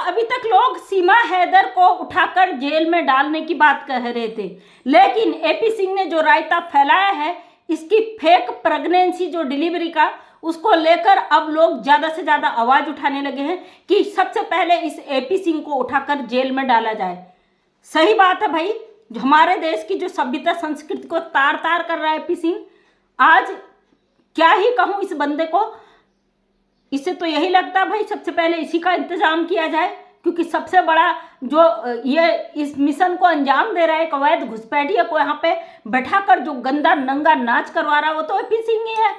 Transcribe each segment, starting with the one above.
अभी तक लोग सीमा हैदर को उठाकर जेल में डालने की बात कह रहे थे, लेकिन एपी सिंह ने जो रायता फैलाया है इसकी फेक प्रेगनेंसी जो डिलीवरी का, उसको लेकर अब लोग ज़्यादा से ज़्यादा आवाज़ उठाने लगे हैं कि सबसे पहले इस एपी सिंह को उठाकर जेल में डाला जाए। सही बात है भाई, जो हमारे देश की जो सभ्यता संस्कृति को तार तार कर रहा है एपी सिंह, आज क्या ही कहूँ इस बंदे को। इससे तो यही लगता है भाई सबसे पहले इसी का इंतजाम किया जाए, क्योंकि सबसे बड़ा जो ये इस मिशन को अंजाम दे रहा है एक अवैध घुसपैठिया को यहाँ पे बैठाकर जो गंदा नंगा नाच करवा रहा है वो तो एपी सिंह ही है।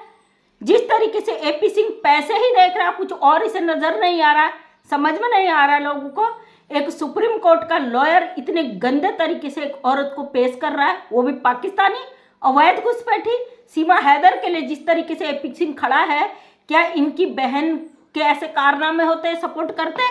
जिस तरीके से एपी सिंह पैसे ही देख रहा है, कुछ और इसे नजर नहीं आ रहा है, समझ में नहीं आ रहा है लोगों को। एक सुप्रीम कोर्ट का लॉयर इतने गंदे तरीके से एक औरत को पेश कर रहा है, वो भी पाकिस्तानी अवैध घुसपैठी। सीमा हैदर के लिए जिस तरीके से एपी सिंह खड़ा है, क्या इनकी बहन के ऐसे कारनामे होते सपोर्ट करते?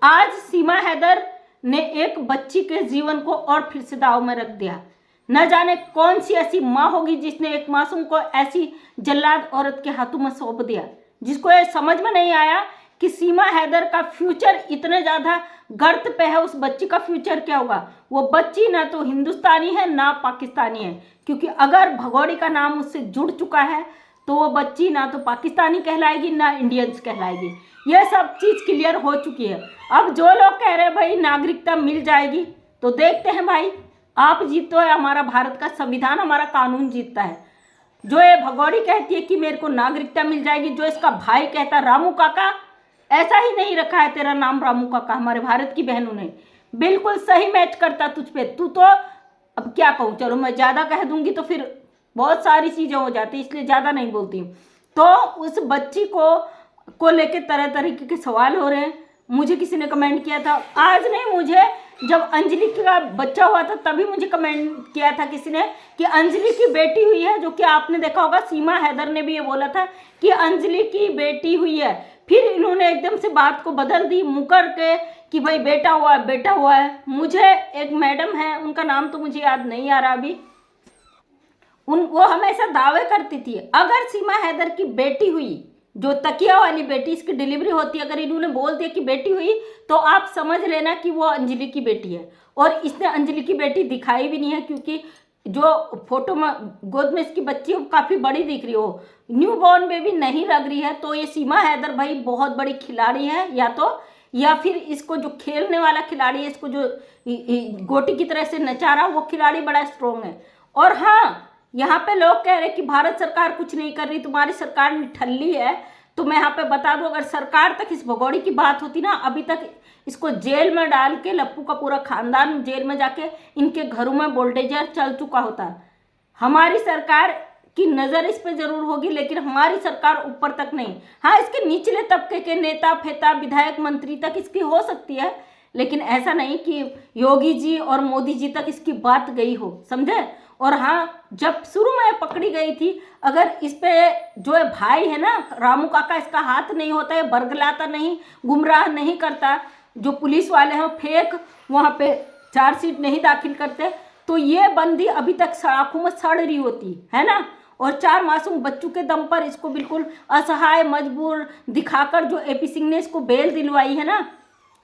आज सीमा हैदर ने एक बच्ची के जीवन को और फिर से दाव में रख दिया। न जाने कौन सी ऐसी माँ होगी जिसने एक मासूम को ऐसी जल्लाद औरत के हाथों में सौंप दिया, जिसको ये समझ में नहीं आया कि सीमा हैदर का फ्यूचर इतने ज़्यादा गर्त पे है, उस बच्ची का फ्यूचर क्या होगा। वो बच्ची ना तो हिंदुस्तानी है ना पाकिस्तानी है, क्योंकि अगर भगोड़ी का नाम उससे जुड़ चुका है तो वो बच्ची ना तो पाकिस्तानी कहलाएगी ना इंडियंस कहलाएगी। यह सब चीज़ क्लियर हो चुकी है। अब जो लोग कह रहे हैं भाई नागरिकता मिल जाएगी, तो देखते हैं भाई आप जीतो है, हमारा भारत का संविधान हमारा कानून जीतता है। जो ये भगोड़ी कहती है कि मेरे को नागरिकता मिल जाएगी, जो इसका भाई कहता रामू काका, ऐसा ही नहीं रखा है तेरा नाम रामू काका, हमारे भारत की बहनों ने बिल्कुल सही मैच करता तुझ पे। तू तो अब क्या कहूँ, चलो मैं ज़्यादा कह दूंगी तो फिर बहुत सारी चीज़ें हो जाती, इसलिए ज़्यादा नहीं बोलती हूँ। तो उस बच्ची को लेके तरह तरीके के सवाल हो रहे हैं। मुझे किसी ने कमेंट किया था, आज नहीं, मुझे जब अंजलि का बच्चा हुआ था तभी मुझे कमेंट किया था किसी ने कि अंजलि की बेटी हुई है, जो कि आपने देखा होगा सीमा हैदर ने भी ये बोला था कि अंजलि की बेटी हुई है। फिर इन्होंने एकदम से बात को बदल दी मुकर के कि भाई बेटा हुआ है, बेटा हुआ है। मुझे एक मैडम है, उनका नाम तो मुझे याद नहीं आ रहा अभी, वो हमेशा दावे करती थी अगर सीमा हैदर की बेटी हुई, जो तकिया वाली बेटी, इसकी डिलीवरी होती है, अगर इन्होंने बोल दिया कि बेटी हुई तो आप समझ लेना कि वो अंजलि की बेटी है। और इसने अंजलि की बेटी दिखाई भी नहीं है, क्योंकि जो फोटो में गोद में इसकी बच्ची है वो काफ़ी बड़ी दिख रही हो, न्यू बॉर्न बेबी नहीं लग रही है। तो ये सीमा हैदर भाई बहुत बड़ी खिलाड़ी है, या फिर इसको जो खेलने वाला खिलाड़ी है, इसको जो गोटी की तरह से नचा रहा वो खिलाड़ी बड़ा स्ट्रॉन्ग है। और हाँ, यहाँ पे लोग कह रहे हैं कि भारत सरकार कुछ नहीं कर रही, तुम्हारी सरकार निठल्ली है। तो मैं यहाँ पे बता दूं, अगर सरकार तक इस भगोड़ी की बात होती ना, अभी तक इसको जेल में डाल के लप्पू का पूरा खानदान जेल में जाके इनके घरों में बुलडोजर चल चुका होता। हमारी सरकार की नज़र इस पे जरूर होगी, लेकिन हमारी सरकार ऊपर तक नहीं। हाँ, इसके निचले तबके के नेता फेता विधायक मंत्री तक इसकी हो सकती है, लेकिन ऐसा नहीं कि योगी जी और मोदी जी तक इसकी बात गई हो, समझे। और हाँ, जब शुरू में पकड़ी गई थी, अगर इस पे जो है भाई है ना रामू काका, इसका हाथ नहीं होता है, बरगलाता नहीं, गुमराह नहीं करता, जो पुलिस वाले हैं फेक वहाँ पे चार्जशीट नहीं दाखिल करते, तो ये बंदी अभी तक सड़कों में सड़ रही होती है ना। और 4 मासूम बच्चों के दम पर इसको बिल्कुल असहाय मजबूर दिखाकर जो एपी सिंह ने इसको बेल दिलवाई है ना,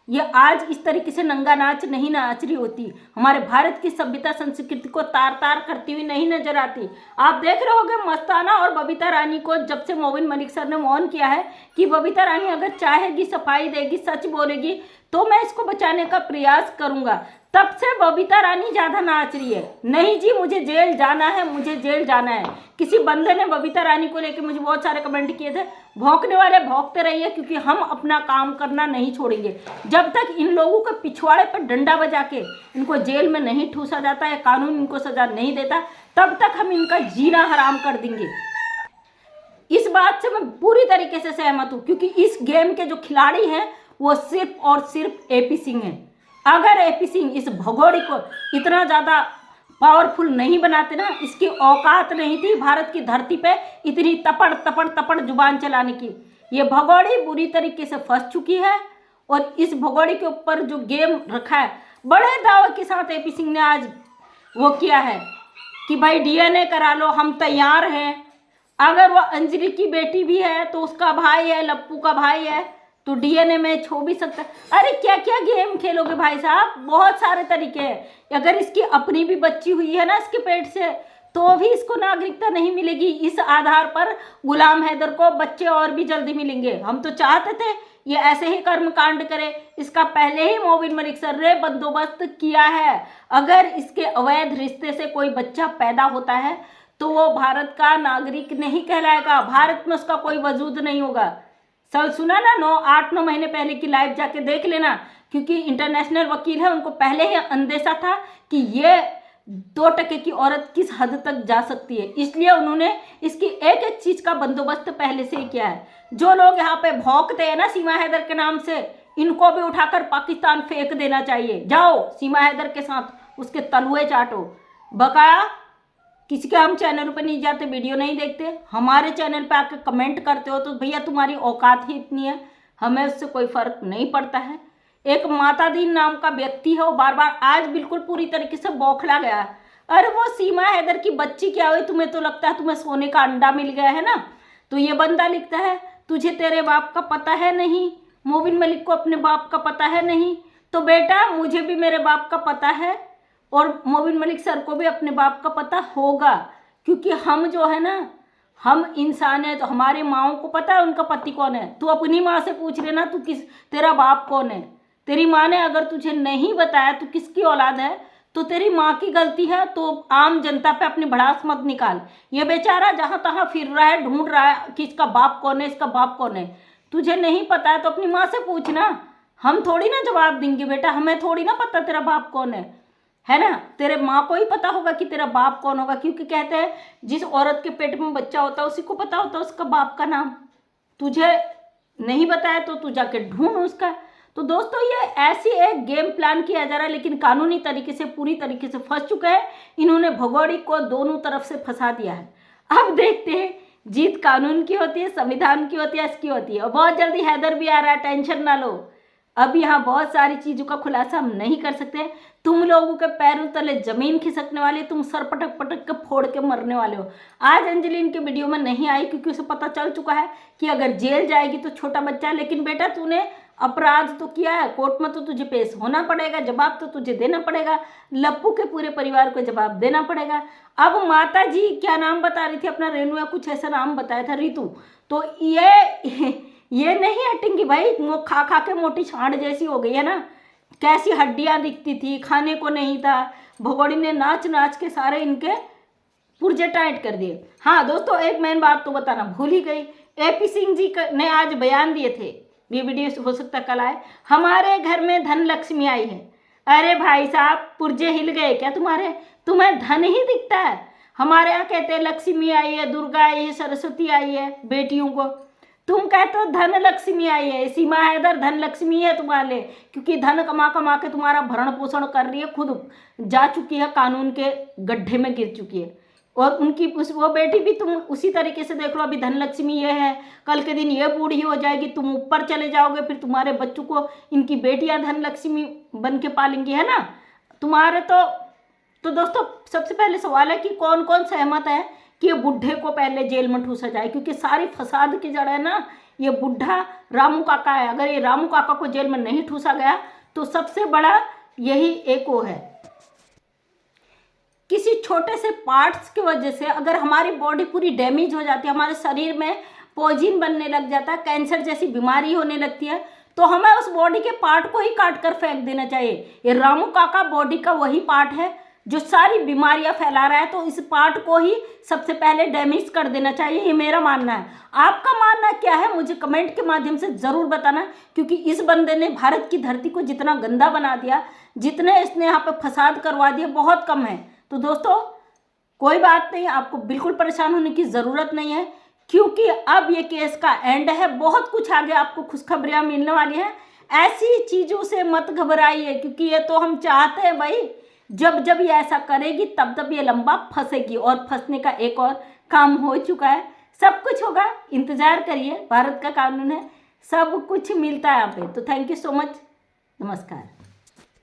ये आज इस तरीके से नंगा नाच नहीं नाच रही होती, हमारे भारत की सभ्यता संस्कृति को तार तार करती हुई नहीं नजर आती। आप देख रहे होंगे मस्ताना और बबीता रानी को, जब से मोबिन मलिक सर ने वार्न किया है कि बबीता रानी अगर चाहेगी सफाई देगी, सच बोलेगी, तो मैं इसको बचाने का प्रयास करूंगा, तब से बबीता रानी ज़्यादा नाच रही है। नहीं जी, मुझे जेल जाना है, मुझे जेल जाना है। किसी बंदे ने बबीता रानी को लेकर मुझे बहुत सारे कमेंट किए थे, भौंकने वाले भौंकते रहिए, क्योंकि हम अपना काम करना नहीं छोड़ेंगे। जब तक इन लोगों के पिछवाड़े पर डंडा बजा के इनको जेल में नहीं ठूसा जाता है, कानून इनको सजा नहीं देता, तब तक हम इनका जीना हराम कर देंगे। इस बात से मैं पूरी तरीके से सहमत हूँ, क्योंकि इस गेम के जो खिलाड़ी हैं वो सिर्फ और सिर्फ एपी सिंह हैं। अगर एपी सिंह इस भगोड़ी को इतना ज़्यादा पावरफुल नहीं बनाते ना, इसकी औकात नहीं थी भारत की धरती पे इतनी तपड़ तपड़ तपड़ जुबान चलाने की। ये भगोड़ी बुरी तरीके से फंस चुकी है, और इस भगोड़ी के ऊपर जो गेम रखा है, बड़े दावे के साथ एपी सिंह ने आज वो किया है कि भाई डीएनए करा लो, हम तैयार हैं। अगर वो अंजलि की बेटी भी है तो उसका भाई है, लप्पू का भाई है, तो डीएनए मैच हो भी सकता है। अरे क्या क्या गेम खेलोगे भाई साहब, बहुत सारे तरीके हैं। अगर इसकी अपनी भी बच्ची हुई है ना इसके पेट से, तो भी इसको नागरिकता नहीं मिलेगी। इस आधार पर गुलाम हैदर को बच्चे और भी जल्दी मिलेंगे। हम तो चाहते थे ये ऐसे ही कर्म कांड करे, इसका पहले ही मोबिन मलिक सर ने बंदोबस्त किया है। अगर इसके अवैध रिश्ते से कोई बच्चा पैदा होता है तो वो भारत का नागरिक नहीं कहलाएगा, भारत में उसका कोई वजूद नहीं होगा। सर सुना ना, 8-9 महीने पहले की लाइव जाके देख लेना, क्योंकि इंटरनेशनल वकील है, उनको पहले ही अंदेशा था कि ये 2% की औरत किस हद तक जा सकती है, इसलिए उन्होंने इसकी एक एक चीज का बंदोबस्त पहले से ही किया है। जो लोग यहाँ पे भौंकते हैं ना सीमा हैदर के नाम से, इनको भी उठाकर पाकिस्तान फेंक देना चाहिए। जाओ सीमा हैदर के साथ उसके तलुए चाटो। बकाया किसी के हम चैनल पर नहीं जाते, वीडियो नहीं देखते, हमारे चैनल पे आके कमेंट करते हो, तो भैया तुम्हारी औकात ही इतनी है, हमें उससे कोई फर्क नहीं पड़ता है। एक माता दीन नाम का व्यक्ति है, वो बार बार आज बिल्कुल पूरी तरीके से बौखला गया है। अरे वो सीमा हैदर की बच्ची क्या हुई, तुम्हें तो लगता है तुम्हें सोने का अंडा मिल गया है ना। तो ये बंदा लिखता है तुझे तेरे बाप का पता है नहीं, मोबिन मलिक को अपने बाप का पता है नहीं। तो बेटा मुझे भी मेरे बाप का पता है और मोबिन मलिक सर को भी अपने बाप का पता होगा, क्योंकि हम जो है ना, हम इंसान है, तो हमारे माओं को पता है उनका पति कौन है। तू अपनी माँ से पूछ लेना तू तेरा बाप कौन है। तेरी माँ ने अगर तुझे नहीं बताया तू किसकी औलाद है, तो तेरी माँ की गलती है। तो आम जनता पे अपनी भड़ास मत निकाल। ये बेचारा जहाँ तहाँ फिर रहा है, ढूंढ रहा है कि इसका बाप कौन है, इसका बाप कौन है। तुझे नहीं पता है तो अपनी माँ से पूछना, हम थोड़ी ना जवाब देंगे बेटा, हमें थोड़ी ना पता तेरा बाप कौन है ना। तेरे माँ को ही पता होगा कि तेरा बाप कौन होगा, क्योंकि कहते हैं जिस औरत के पेट में बच्चा होता है उसी को पता होता है उसका बाप का नाम। तुझे नहीं बताया तो तू जाके ढूंढ उसका। तो दोस्तों ये ऐसी एक गेम प्लान किया जा रहा है, लेकिन कानूनी तरीके से पूरी तरीके से फंस चुका है। इन्होंने भगोड़े को दोनों तरफ से फंसा दिया है। अब देखते हैं जीत कानून की होती है, संविधान की होती है, इसकी होती है। और बहुत जल्दी हैदर भी आ रहा है, टेंशन ना लो। अब यहाँ बहुत सारी चीज़ों का खुलासा हम नहीं कर सकते। तुम लोगों के पैरों तले जमीन खिसकने वाली, तुम सर पटक पटक के फोड़ के मरने वाले हो। आज अंजलि इनके वीडियो में नहीं आई क्योंकि उसे पता चल चुका है कि अगर जेल जाएगी तो छोटा बच्चा है। लेकिन बेटा तूने अपराध तो किया है, कोर्ट में तो तुझे पेश होना पड़ेगा, जवाब तो तुझे देना पड़ेगा, लप्पू के पूरे परिवार को जवाब देना पड़ेगा। अब माता जी क्या नाम बता रही थी अपना, रेणु या कुछ ऐसा नाम बताया था, रितु। तो ये नहीं हटेंगी भाई, वो खा खा के मोटी छांड जैसी हो गई है ना। कैसी हड्डियां दिखती थी, खाने को नहीं था। भगोड़ी ने नाच नाच के सारे इनके पुर्जे टाइट कर दिए। हाँ दोस्तों एक मेन बात तो बताना भूल ही गई, एपी सिंह जी ने आज बयान दिए थे, ये वीडियो हो सकता कल आए, हमारे घर में धन लक्ष्मी आई है। अरे भाई साहब पुर्जे हिल गए क्या तुम्हारे, तुम्हें धन ही दिखता है। हमारे यहाँ कहते हैं लक्ष्मी आई है, दुर्गा आई है, सरस्वती आई है बेटियों को, तुम कहते हो धन लक्ष्मी आई है। सीमा हैदर धन लक्ष्मी है तुम्हारे लिए, क्योंकि धन कमा कमा के तुम्हारा भरण पोषण कर रही है, खुद जा चुकी है, कानून के गड्ढे में गिर चुकी है। और उनकी वो बेटी भी तुम उसी तरीके से देख लो, अभी धन लक्ष्मी ये है, कल के दिन ये बूढ़ी हो जाएगी, तुम ऊपर चले जाओगे, फिर तुम्हारे बच्चों को इनकी बेटियां धन लक्ष्मी बन के पालेंगी, है ना तुम्हारे। तो दोस्तों सबसे पहले सवाल है कि कौन कौन सहमत है कि ये बुढ़े को पहले जेल में ठूसा जाए, क्योंकि सारी फसाद की जड़ है ना ये बुढ़ा रामू काका है। अगर ये रामू काका को जेल में नहीं ठूसा गया तो सबसे बड़ा यही एक वो है, किसी छोटे से पार्ट्स की वजह से अगर हमारी बॉडी पूरी डैमेज हो जाती है, हमारे शरीर में पॉइजन बनने लग जाता है, कैंसर जैसी बीमारी होने लगती है, तो हमें उस बॉडी के पार्ट को ही काट कर फेंक देना चाहिए। ये रामू काका बॉडी का वही पार्ट है जो सारी बीमारियां फैला रहा है, तो इस पार्ट को ही सबसे पहले डैमेज कर देना चाहिए, ये मेरा मानना है। आपका मानना क्या है मुझे कमेंट के माध्यम से ज़रूर बताना, क्योंकि इस बंदे ने भारत की धरती को जितना गंदा बना दिया, जितने इसने यहाँ पे फसाद करवा दिए, बहुत कम है। तो दोस्तों कोई बात नहीं, आपको बिल्कुल परेशान होने की ज़रूरत नहीं है, क्योंकि अब ये केस का एंड है, बहुत कुछ आगे आपको खुशखबरियाँ मिलने वाली हैं। ऐसी चीज़ों से मत घबराइए, क्योंकि ये तो हम चाहते हैं भाई, जब जब ये ऐसा करेगी तब तब ये लंबा फंसेगी, और फंसने का एक और काम हो चुका है। सब कुछ होगा, इंतज़ार करिए, भारत का कानून है, सब कुछ मिलता है यहाँ पे। तो थैंक यू सो मच, नमस्कार।